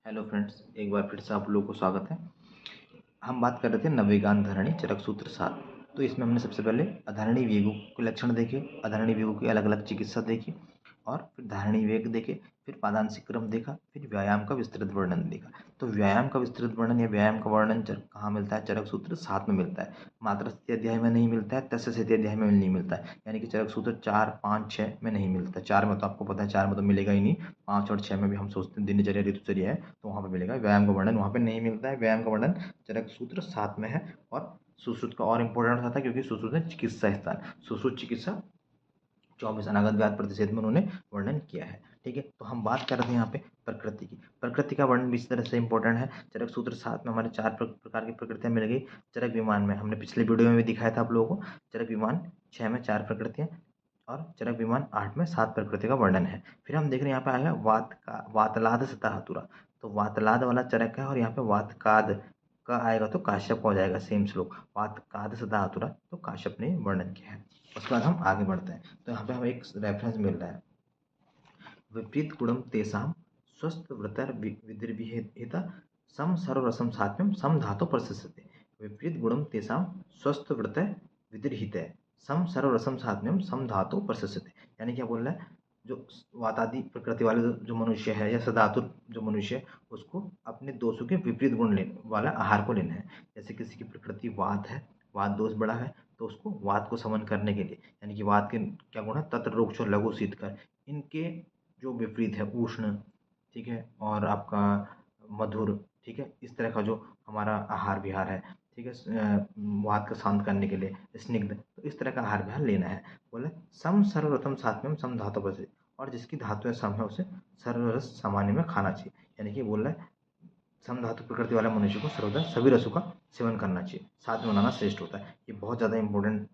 Hello friends, एक बार फिर से आप लोगों को स्वागत है। हम बात कर रहे थे नवीगान धरणी चरक सूत्र 7। तो इसमें हमने सबसे पहले अधारणी वेगों के लक्षण देखे, अधारणी वेगों की अलग अलग चिकित्सा देखी और फिर धारणी वेग देखे, फिर पादांशिक क्रम देखा, फिर व्यायाम का विस्तृत वर्णन देखा। तो व्यायाम का विस्तृत वर्णन या व्यायाम का वर्णन कहाँ मिलता है? चरक सूत्र 7 में मिलता है। मात्र स्थिति अध्याय में नहीं मिलता है, तस्य स्थिति अध्याय में नहीं मिलता है, यानी कि चरक सूत्र 4, 5, 6 में नहीं मिलता। 4 में तो आपको पता है, 4 में तो मिलेगा ही नहीं। 5 और 6 में भी हम सोचते हैं दिनचर्या ऋतुचर्या है तो वहाँ पर मिलेगा। व्यायाम का वर्णन वहाँ पर नहीं मिलता है। व्यायाम का वर्णन चरक सूत्र 7 में है। और सुश्रुत का और इंपॉर्टेंट था क्योंकि सुश्रुत है चिकित्सा स्थान, सुश्रुत चिकित्सा 24 अनागत व्याध प्रतिषेध में उन्होंने वर्णन किया है। ठीक है, तो हम बात कर रहे हैं यहाँ पे प्रकृति की। प्रकृति का वर्णन भी इस तरह से इंपॉर्टेंट है। चरक सूत्र 7 में हमारे 4 प्रकार की प्रकृतियां मिल गई। चरक विमान में हमने पिछले वीडियो में भी दिखाया था आप लोगों को। चरक विमान 6 में 4 प्रकृतियां और चरक विमान 8 में 7 प्रकृति का वर्णन है। फिर हम देख रहे हैं यहाँ पे आएगा वातलाद सतह तुरा। तो वातलाद वाला चरक है और यहाँ पे वातकाद का आएगा तो काश्यप का हो जाएगा। सेम श्लोक, वातकाद सतह तुरा, तो काश्यप ने वर्णन किया है। उसके बाद हम आगे बढ़ते हैं। तो यहाँ पे हमें एक रेफरेंस मिल रहा है, विपरीत गुणम तेसाम स्वस्थ व्रतर विधिर्विहिता सम सर्वरसम सात्म्यम सम धातु प्रशस्यते। विपरीत गुणम तेसाम स्वस्थ व्रतर विधिर्हित सम सर्वरसम सात्म्यम सम धातु प्रशस्यते। यानी क्या बोल रहा है? जो वातादि प्रकृति वाले जो मनुष्य है या सधातु जो मनुष्य है, उसको अपने दोषों के विपरीत गुण लेने वाला आहार को लेना है। जैसे किसी की प्रकृति वात है, वात दोष बड़ा है, तो उसको वात को समन करने के लिए, यानी कि वात के क्या गुण है? तत्र रोक्ष लघु शीतकर, इनके जो विपरीत है उष्ण, ठीक है, और आपका मधुर, ठीक है, इस तरह का जो हमारा आहार विहार है, ठीक है, वात को शांत करने के लिए स्निग्ध, तो इस तरह का आहार विहार लेना है। बोले सम सर्वप्रथम सात्म्यम सम धातु बसे, और जिसकी धातु सम है उसे सर्वरस सामान्य में खाना चाहिए। यानी कि बोल रहा है सम धातु प्रकृति वाला मनुष्य को सर्वदा सभी रसों का सेवन करना चाहिए, साथ में बनाना श्रेष्ठ होता है। ये बहुत ज़्यादा इंपॉर्टेंट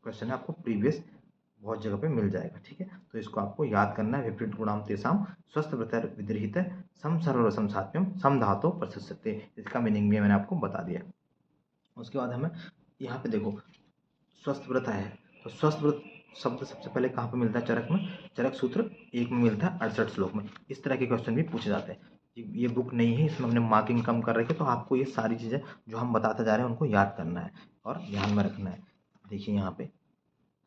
क्वेश्चन है, आपको प्रीवियस बहुत जगह पे मिल जाएगा। ठीक है, तो इसको आपको याद करना है। विपरीत गुणाम तेसाम स्वस्थ व्रतर विद्रहित सम सर्वरसम सात्म्यम सम धातो प्रशस्यते। इसका मीनिंग भी मैंने आपको बता दिया। उसके बाद हमें यहाँ पे देखो स्वस्थ व्रत है, तो स्वस्थ व्रत शब्द सबसे पहले कहाँ पे मिलता है? चरक में। चरक सूत्र 1 में मिलता है 68 श्लोक में। इस तरह के क्वेश्चन भी पूछे जाते हैं। ये बुक नहीं है, इसमें हमने मार्किंग कम कर रखी है, तो आपको ये सारी चीज़ें जो हम बताते जा रहे हैं उनको याद करना है और ध्यान में रखना है। देखिए यहाँ पे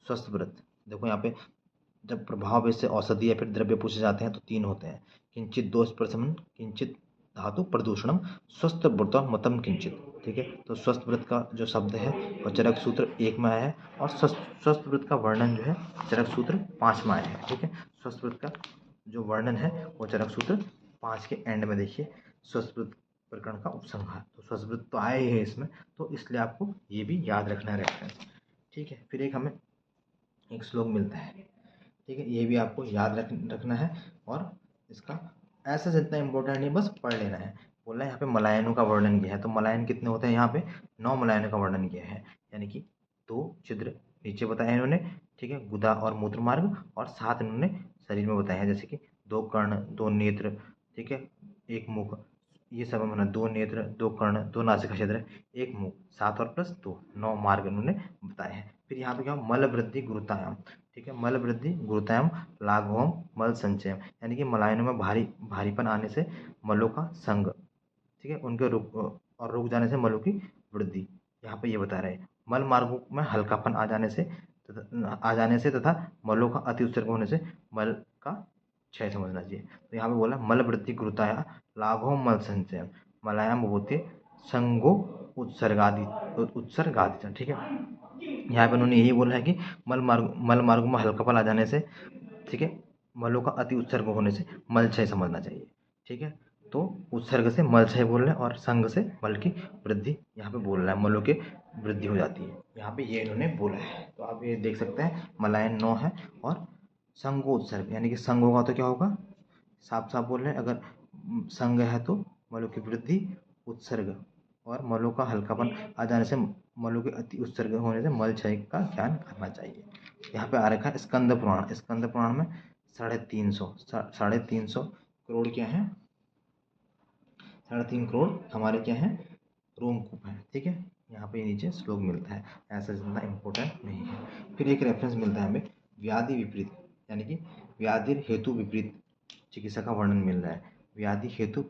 स्वस्थ व्रत, देखो यहाँ पे जब प्रभाव वैसे औषधि या फिर द्रव्य पूछे जाते हैं तो 3 होते हैं। किंचित दोष प्रशमन, किंचित धातु प्रदूषणम, स्वस्थ व्रत मतम किंचित। ठीक है, तो स्वस्थ व्रत का जो शब्द है वो चरक सूत्र 1 में आया है और स्वस्थ व्रत का वर्णन जो है चरक सूत्र 5 में आया है। ठीक है, स्वस्थ व्रत का जो वर्णन है वो चरक सूत्र 5 के एंड में देखिए, स्वस्थ व्रत प्रकरण का उपसंहार। तो स्वस्थ व्रत तो आए ही है इसमें, तो इसलिए आपको ये भी याद रखना है रेफरेंस। ठीक है, फिर एक हमें एक श्लोक मिलता है, ठीक है, ये भी आपको याद रखना है। और इसका ऐसा जितना इम्पोर्टेंट नहीं, बस पढ़ लेना है। बोला है यहाँ पे मलायनों का वर्णन किया है, तो मलायन कितने होते हैं? यहाँ पे 9 मलायनों का वर्णन किया है, यानी कि 2 छिद्र नीचे बताए इन्होंने, ठीक है, गुदा और मूत्र मार्ग, और 7 इन्होंने शरीर में बताया है, जैसे कि 2 कर्ण, 2 नेत्र, ठीक है, 1 मुख, ये सब हमने 2 नेत्र, 2 कर्ण, 2 नासिका छिद्र, 1 मुख, 7 और प्लस 2, 9 मार्ग इन्होंने बताए हैं। फिर यहाँ पे क्या, मल वृद्धि गुरुतायाम, ठीक है, मल वृद्धि गुरुतायाम लाघवम मल संचयम, यानी कि मलायनों में भारीपन आने से मलों का संग, ठीक है, उनके रुक जाने से मलों की वृद्धि। यहाँ पे ये बता रहे हैं मल मार्गों में हल्कापन आ जाने से तथा मलों का अति उत्सर्ग होने से मल का क्षय समझना चाहिए। तो यहाँ पे बोला मल वृद्धि गुरुताया लाघो मल संचयम मलायाम भूते संगो उत्सर्गादि। ठीक है, यहाँ पे उन्होंने यही बोला है कि मल मार्ग में हल्कापन आ जाने से, ठीक है, मलों का अति उत्सर्ग होने से मल क्षय समझना चाहिए। ठीक है, तो उत्सर्ग से मल क्षय बोल रहे हैं और संग से मल की वृद्धि यहाँ पे बोल रहा है, मलों की वृद्धि हो जाती है, यहाँ पे ये इन्होंने बोला है। तो आप ये देख सकते हैं मलायन 9 है और संगोत्सर्ग, यानी कि संग होगा तो क्या होगा? साफ साफ बोल रहे हैं, अगर संग है तो मलों की वृद्धि, उत्सर्ग और मलों का हल्कापन आ जाने से, मलों के अति उत्सर्ग होने से मल क्षय का ध्यान करना चाहिए। यहाँ पे आ रखा है स्कंद पुराण। स्कंद पुराण में 350 करोड़ क्या है? 3.5 करोड़ हमारे क्या है? रोमकूप है। ठीक है, यहाँ पे नीचे श्लोक मिलता है, ऐसा जितना इम्पोर्टेंट नहीं है। फिर एक रेफरेंस मिलता है हमें व्याधि विपरीत, यानी कि व्याधि हेतु विपरीत चिकित्सा का वर्णन मिल रहा है। व्याधि हेतु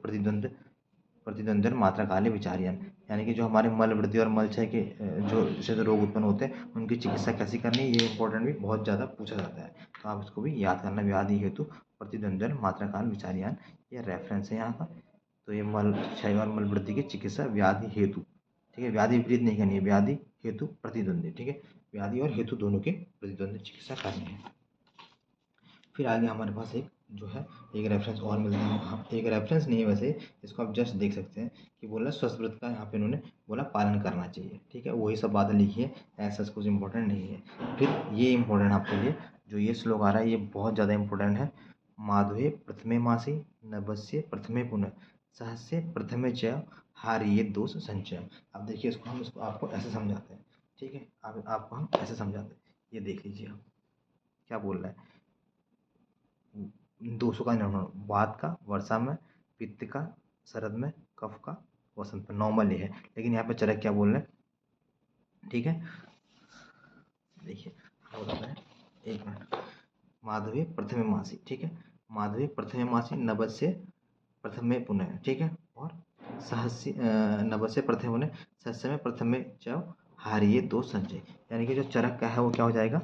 प्रतिद्वंद्वन मात्रा काले विचार्यन, यानी कि जो हमारे मल वृद्धि और मलक्षय के जो जिससे जो रोग उत्पन्न होते हैं उनकी चिकित्सा कैसे करनी है, ये इंपॉर्टेंट भी बहुत ज़्यादा पूछा जाता है, तो आप इसको भी याद करना। व्याधि हेतु प्रतिद्वंद्वन मात्रा काल विचार्यन, ये रेफरेंस है यहाँ का। तो ये मल क्षय और मल वृद्धि की चिकित्सा व्याधि हेतु, ठीक है, व्याधि विपरीत नहीं करनी है, व्याधि हेतु प्रतिद्वंद्वी, ठीक है, व्याधि और हेतु दोनों के प्रतिद्वंद्वी चिकित्सा करनी है। फिर आगे हमारे पास एक जो है एक रेफरेंस और मिलता है, हाँ एक रेफरेंस नहीं है वैसे, इसको आप जस्ट देख सकते हैं कि बोला स्वस्थ व्रत का यहाँ पे उन्होंने बोला पालन करना चाहिए, ठीक है, वही सब बातें लिखी है, ऐसा कुछ इंपॉर्टेंट नहीं है। फिर ये इंपॉर्टेंट आपके लिए जो ये श्लोक आ रहा है ये बहुत ज़्यादा इंपॉर्टेंट है। माधवे प्रथमे मासी नभस्य प्रथमे पुनः सहस्य प्रथमे च हारिये दोष संचय। अब देखिए इसको हम इसको आपको ऐसे समझाते हैं, ठीक है, आपको हम ऐसे समझाते हैं, ये देख लीजिए आप क्या बोल रहा है। दोषों का निर्माण वात का वर्षा में, पित्त का शरद में, कफ का वसंत में, नॉर्मल ये है, लेकिन यहाँ पे चरक क्या बोल रहे हैं, ठीक है, देखिए बताते हैं, एक मिनट। माधवी प्रथमे मासी, ठीक है, माधवी प्रथमे मासी नभस्य प्रथमे पुनः, ठीक है, और सहस्य नभस्य प्रथमे पुनः सहस्य में प्रथमे च हारिये दो संचय, यानी कि जो चरक का है वो क्या हो जाएगा,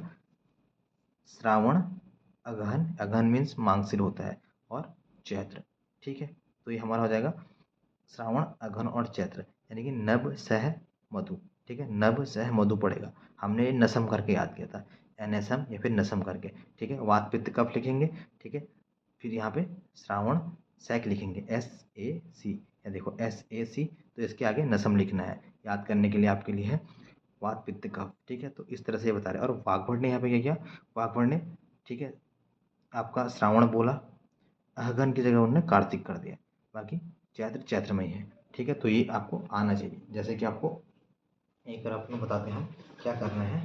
श्रावण अगहन, अगहन मीन्स मांगसिर होता है, और चैत्र, ठीक है, तो ये हमारा हो जाएगा श्रावण अगहन और चैत्र, यानी कि नभ सह मधु, ठीक है, नभ सह मधु पड़ेगा, हमने ये नसम करके याद किया था, एनएसएम या फिर नसम करके, ठीक है, वात पित्त कफ लिखेंगे, ठीक है, फिर यहाँ पे श्रावण सैक लिखेंगे SAC, या देखो SAC, तो इसके आगे नसम लिखना है, याद करने के लिए आपके लिए है वात पित्त कफ, ठीक है, तो इस तरह से ये बता रहे हैं। और वाग्भट ने यहाँ पे क्या किया, वाग्भट ने, ठीक है, आपका श्रावण बोला, अहगन की जगह उन्होंने कार्तिक कर दिया, बाकी चैत्र चैत्र में ही है, ठीक है, तो ये आपको आना चाहिए। जैसे कि आपको एक बार आपको बताते हैं क्या करना है,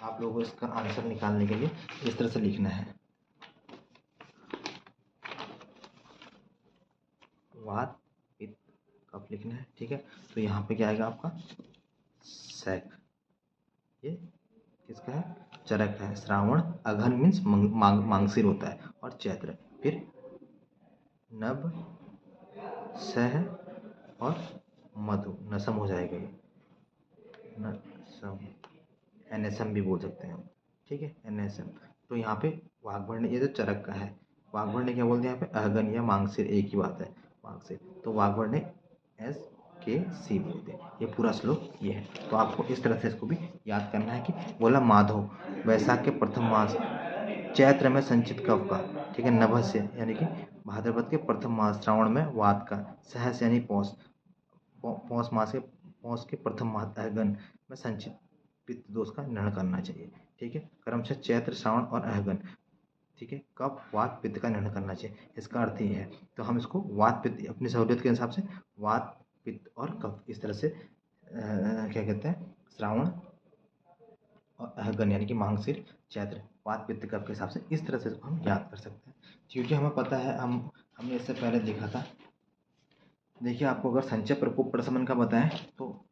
आप लोगों को इसका आंसर निकालने के लिए इस तरह से लिखना है, वात पित्त कफ लिखना है, ठीक है, तो यहाँ पे क्या आएगा आपका सैक, ये किसका है, चरक है, श्रावण अगहन मीन्स मांगसिर होता है, और चैत्र, फिर नभ सह और मधु, नसम हो जाएगा ये, नसम, एनएसएम भी बोल सकते हैं हम, ठीक है, एनएसएम। तो यहाँ पे वाग्भट ने, ये जो चरक का है, वाग्भट ने क्या बोल दिया यहाँ पे, अहगन या मांगसिर एक ही बात है, मांगसिर, तो वाग्भट ने SKC बोल दिया, ये पूरा श्लोक ये है। तो आपको इस तरह से इसको भी याद करना है कि बोला माधव वैशाख के प्रथम मास चैत्र में संचित कफ का, ठीक है, नभस्य यानी कि भाद्रपद के प्रथम मास, श्रावण में वात का, सहस यानी पौष, पौष मास के, पौष के प्रथम मास अहगन में संचित पित्त दोष का निवारण करना चाहिए, ठीक है, क्रमशः चैत्र श्रावण और अहगन, ठीक है, कफ वात पित्त का निवारण करना चाहिए, इसका अर्थ ये है। तो हम इसको वात पित्त अपनी सहूलियत के हिसाब से वात पित्त और कफ इस तरह से क्या कहते हैं, श्रावण और अहगन यानी कि मांगसिर चैत्र वात पित्त कफ के हिसाब से इस तरह से इसको हम याद कर सकते हैं, क्योंकि हमें पता है हमने इससे पहले देखा था। देखिए आपको अगर संचय प्रकोप प्रशमन का बताएं तो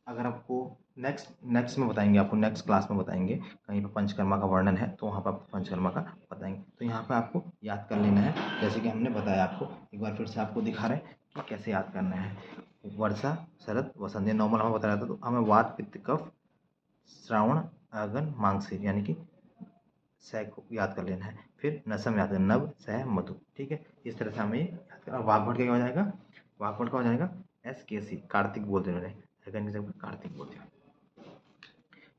अगर आपको नेक्स्ट में बताएंगे, आपको नेक्स्ट क्लास में बताएंगे, कहीं पर पंचकर्मा का वर्णन है तो वहाँ पर आपको पंचकर्मा का बताएंगे, तो यहाँ पर आपको याद कर लेना है, जैसे कि हमने बताया आपको, एक बार फिर से आपको दिखा रहे हैं कि कैसे याद करना है। वर्षा शरद वसंत, नॉर्मल हमें बताया था, तो हमें वात पित्त कफ श्रावण अगन मांगसिर यानी कि सह को याद कर लेना है, फिर नसम याद करना, नव सह मधु, ठीक है, इस तरह से हमें याद करना। और वाग्भट का क्या हो जाएगा, वाग्भट का हो जाएगा SKC, कार्तिक बोलते हैं उन्होंने, अगन की जगह कार्तिक बोलते हैं,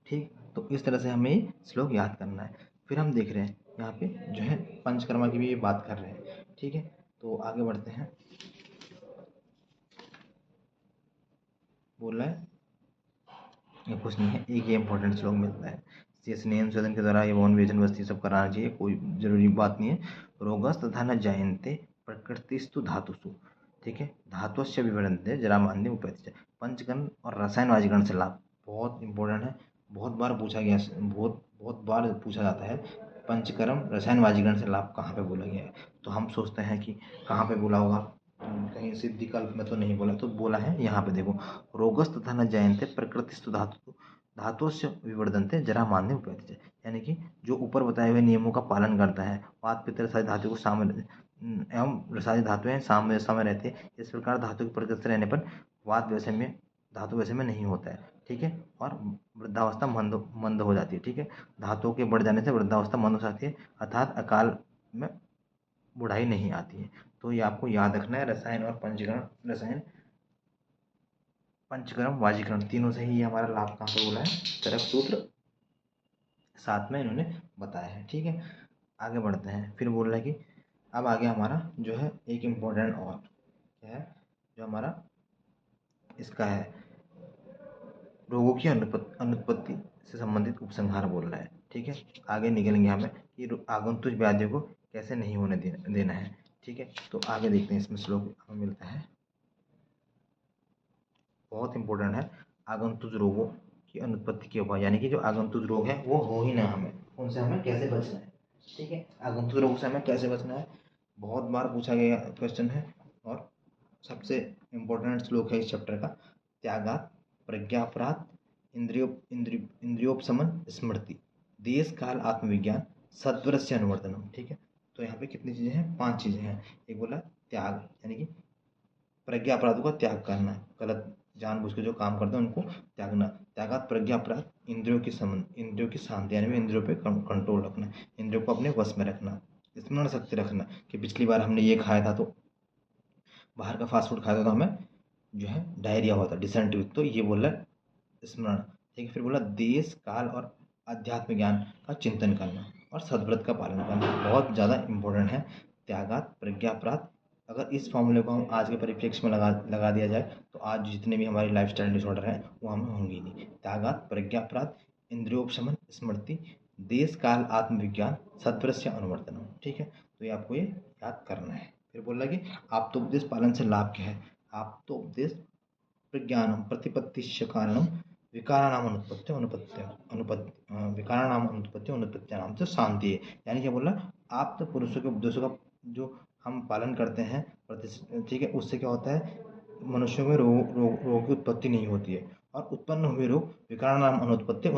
ठीक, तो इस तरह से हमें श्लोक याद करना है। फिर हम देख रहे हैं यहाँ पे जो है पंचकर्मा की भी बात कर रहे हैं, ठीक है, तो आगे बढ़ते हैं। बोल रहा है ये कुछ नहीं है, एक ये इंपॉर्टेंट श्लोक मिलता है, स्नेह सदन के द्वारा ये वन वेजन वस्ती सब कराना चाहिए, कोई जरूरी बात नहीं है। रोगस तथा न जायन्ते प्रकृतिस्तु धातुषु, ठीक है, धातुश्च विवरणते जरा मान्य उपैति, पंचकर्म और रसायनवाजीकरण से लाभ बहुत इंपॉर्टेंट है, बहुत बार पूछा गया, बहुत बार पूछा जाता है, पंचकर्म रसायनवाजीकरण से लाभ कहाँ पे बोला गया है, तो हम सोचते हैं कि कहाँ पे बोला होगा, कहीं सिद्धिकल्प में तो नहीं बोला, तो बोला है यहाँ पे देखो, रोगस तथा न जयन्ते प्रकृतिस्तु धातु धातोस्य विवर्धन्ते जरामान्य उपैति। यानी कि जो ऊपर बताए हुए नियमों का पालन करता है, वात पित्त रसादि धातु को साम्य एवं रसादि धातुएं साम्य समय रहती है। इस प्रकार धातु के परिग्रस्त रहने पर वात वैषम्य धातु वैषम्य नहीं होता है, ठीक है। और वृद्धावस्था मंद मंद हो जाती है, ठीक है। धातुओं के बढ़ जाने से वृद्धावस्था मंद हो जाती है, अर्थात अकाल में बुढ़ाई नहीं आती है। तो ये आपको याद रखना है। रसायन और पंचकरण, रसायन पंचकर्म वाजीकरण तीनों से ही ये हमारा लाभ कहाँ पर बोला है, चरक सूत्र 7 में इन्होंने बताया है, ठीक है। आगे बढ़ते हैं। फिर बोल रहा है कि अब आगे हमारा जो है एक इम्पोर्टेंट और क्या है, जो हमारा इसका है रोगों की अनुत्पत्ति से संबंधित उपसंहार बोल रहा है, ठीक है। आगे निकलेंगे हमें कि आगंतुक व्याधियों को कैसे नहीं होने देना है, ठीक है। तो आगे देखते हैं, इसमें श्लोक हमें मिलता है, बहुत इंपॉर्टेंट है। आगंतुक रोगों की अनुत्पत्ति के उपाय, यानी कि जो आगंतुक रोग है वो हो ही ना, हमें उनसे हमें कैसे बचना है, ठीक है। आगंतुक रोग से हमें कैसे बचना है, बहुत बार पूछा गया क्वेश्चन है और सबसे इम्पोर्टेंट श्लोक है इस चैप्टर का। त्यागात प्रज्ञापराध इंद्रियोपशमन स्मृति देश काल आत्मविज्ञान सत्वरस्य अनुवर्तनम, ठीक है। तो यहाँ पे कितनी चीज़ें हैं, 5 चीज़ें हैं। एक बोला त्याग, यानी कि प्रज्ञा अपराधों का त्याग करना, गलत जानबूझ के जो काम करते हैं उनको त्यागना। त्यागात प्रज्ञा अपराध इंद्रियों की इंद्रियों की शांति, यानी इंद्रियों पे कंट्रोल रखना, इंद्रियों को अपने वश में रखना, स्मरण शक्ति रखना कि पिछली बार हमने ये खाया था, तो बाहर का फास्ट फूड खाया था तो हमें जो है डायरिया हुआ था, डिसेंट्री, तो ये बोला स्मरण, ठीक है। फिर बोला देश काल और अध्यात्म ज्ञान का चिंतन करना और सद्व्रत का पालन करना, बहुत ज़्यादा इंपॉर्टेंट है। त्यागात प्रज्ञापराध, अगर इस फॉर्मूले को हम आज के परिप्रेक्ष्य में लगा दिया जाए तो आज जितने भी हमारी लाइफस्टाइल डिसऑर्डर हैं वो हमें होंगे नहीं। त्यागात प्रज्ञापराध इंद्रियोपशमन स्मृति देश काल आत्मविज्ञान सद्वृत्य अनुवर्तन, ठीक है। तो ये आपको ये याद करना है। फिर बोल रहा है कि आप्तोपदेश पालन से लाभ क्या है। आप्तोपदेश प्रज्ञानम प्रतिपत्तिश्च कारणम विकाराणाम अनुत्पत्ति अनुत्पत्त्यानाम च शांति है। यानी क्या बोला, आप तो पुरुषों के उपदेशों का जो हम पालन करते हैं, ठीक है, उससे क्या होता है, मनुष्यों में रोग की उत्पत्ति नहीं होती है और उत्पन्न हुए रोग विकाराणाम अनुत्पत्ति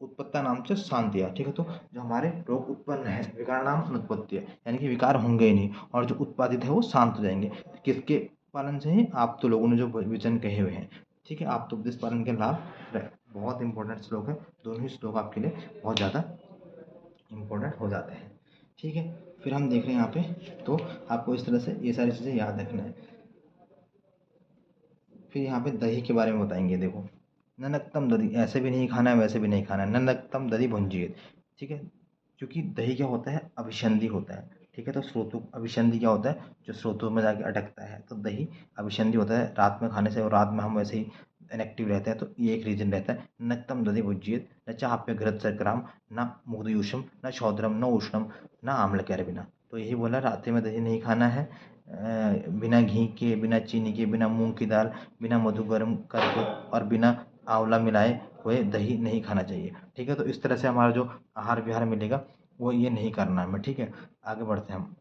उत्पत्ता नाम से शांति है, ठीक है। तो जो हमारे रोग उत्पन्न है विकार नाम अनुत्पत्ति है, यानी कि विकार होंगे ही नहीं, और जो उत्पादित है वो शांत हो जाएंगे। किसके पालन से ही, आप तो लोगों ने जो वचन कहे हुए हैं, ठीक है। आप तो उपदेश पालन के लाभ, बहुत इंपॉर्टेंट श्लोक है, दोनों ही श्लोक आपके लिए बहुत ज़्यादा इंपॉर्टेंट हो जाते हैं, ठीक है। फिर हम देख रहे हैं यहाँ पे, तो आपको इस तरह से ये सारी चीज़ें याद रखना है। फिर यहाँ पे दही के बारे में बताएंगे, देखो ननकतम दधी, ऐसे भी नहीं खाना है वैसे भी नहीं खाना है, ननकतम दधी भुंजिए, ठीक है। क्योंकि दही क्या होता है, अभिसंधि होता है, ठीक है। तो स्रोतों अभिसंधि क्या होता है, जो स्रोतों में जाके अटकता है, तो दही अभिसंधि होता है रात में खाने से, और रात में हम वैसे ही इनएक्टिव रहते हैं, तो ये एक रीजन रहता है। नक्तम दधि भुज्येत न चाप्य घृत शर्कराम न मुग्धयूषम न शौद्रम न उष्णम न आम्ल कैरबिना। तो यही बोला, रात्रि में दही नहीं खाना है, बिना घी के, बिना चीनी के, बिना मूंग की दाल, बिना मधु गर्म करके और बिना आंवला मिलाए हुए दही नहीं खाना चाहिए, ठीक है। तो इस तरह से हमारा जो आहार विहार मिलेगा वो ये नहीं करना है हमें, ठीक है। आगे बढ़ते हैं हम।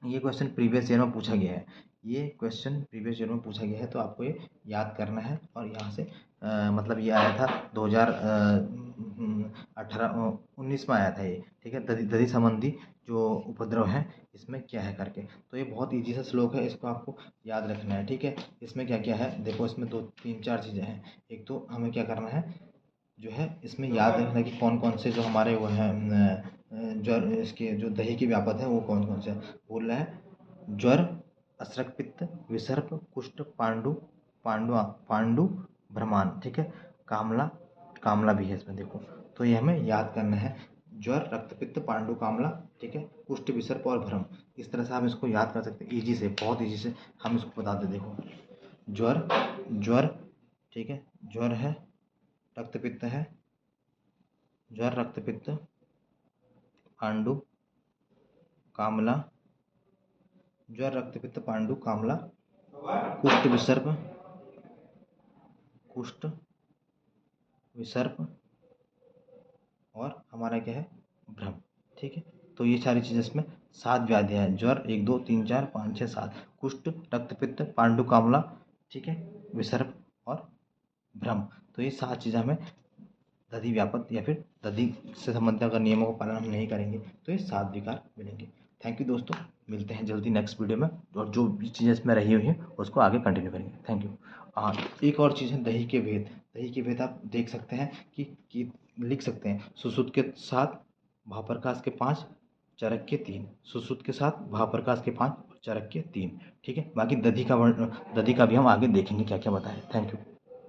ये क्वेश्चन प्रीवियस ईयर में पूछा गया है, ये क्वेश्चन प्रीवियस ईयर में पूछा गया है, तो आपको ये याद करना है। और यहाँ से मतलब ये आया था 2018-19 में आया था ये, ठीक है। दधी दधी संबंधी जो उपद्रव है इसमें क्या है करके, तो ये बहुत ईजी सा श्लोक है, इसको आपको याद रखना है, ठीक है। इसमें क्या क्या है देखो, इसमें 2 3 4 चीज़ें हैं। एक तो हमें क्या करना है, जो है इसमें याद रखना कि कौन कौन से जो हमारे वो हैं ज्वर, इसके जो दही के व्यापक हैं वो कौन कौन से बोल रहा है। ज्वर, असरक पित्त, विसर्प, कुष्ठ, पांडु भ्रमान, ठीक है। कामला, कामला भी है इसमें देखो, तो ये हमें याद करना है। ज्वर, रक्तपित्त, पांडु, कामला, ठीक है, कुष्ठ, विसर्प और भ्रम। इस तरह से हम इसको याद कर सकते हैं ईजी से, बहुत ईजी से हम इसको बताते। देखो ज्वर, ज्वर, ठीक है, ज्वर है, रक्तपित्त है, ज्वर रक्तपित्त, पांडु कामला, ज्वर रक्तपित्त पांडु कामला, कुष्ठ विसर्प, कुष्ठ विसर्प और हमारा क्या है, भ्रम, ठीक है। तो ये सारी चीज़ें इसमें 7 व्याधियाँ हैं, ज्वर 1 2 3 4 5 6 7, कुष्ठ, रक्तपित्त, पांडु कामला, ठीक है, विसर्प और भ्रम। तो ये 7 चीज़ें हमें दधि व्यापत या फिर दधि से संबंधित अगर नियमों का पालन हम नहीं करेंगे तो ये 7 विकार मिलेंगे। थैंक यू दोस्तों, मिलते हैं जल्दी नेक्स्ट वीडियो में, और जो भी चीज़ें इसमें रही हुई हैं उसको आगे कंटिन्यू करेंगे। Thank you. हाँ, एक और चीज़ है दही के भेद। दही के भेद आप देख सकते हैं कि लिख सकते हैं सुश्रुत के 7, भावप्रकाश के 5, चरक के 3। सुश्रुत के 7, भावप्रकाश के 5, चरक के 3। ठीक है, बाकी दधि का भी हम आगे देखेंगे क्या क्या बताया। Thank you.